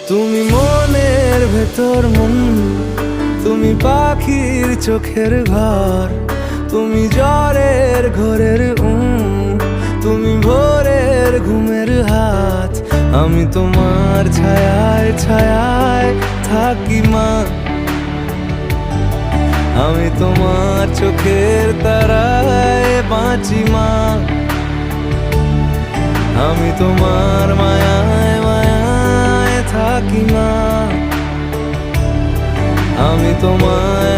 তুমি মনের ভেতর মন, তুমি পাখির চোখের ঘর, তুমি জ্বরের ঘোরের তুমি ভোরের ঘুমের হাত। আমি তোমার ছায়ায় ছায়ায় থাকি মা, আমি তোমার চোখের তারায় বাঁচি মা, আমি তোমার মায়ায় মায়ায় থাকি মা, আমি তোমায়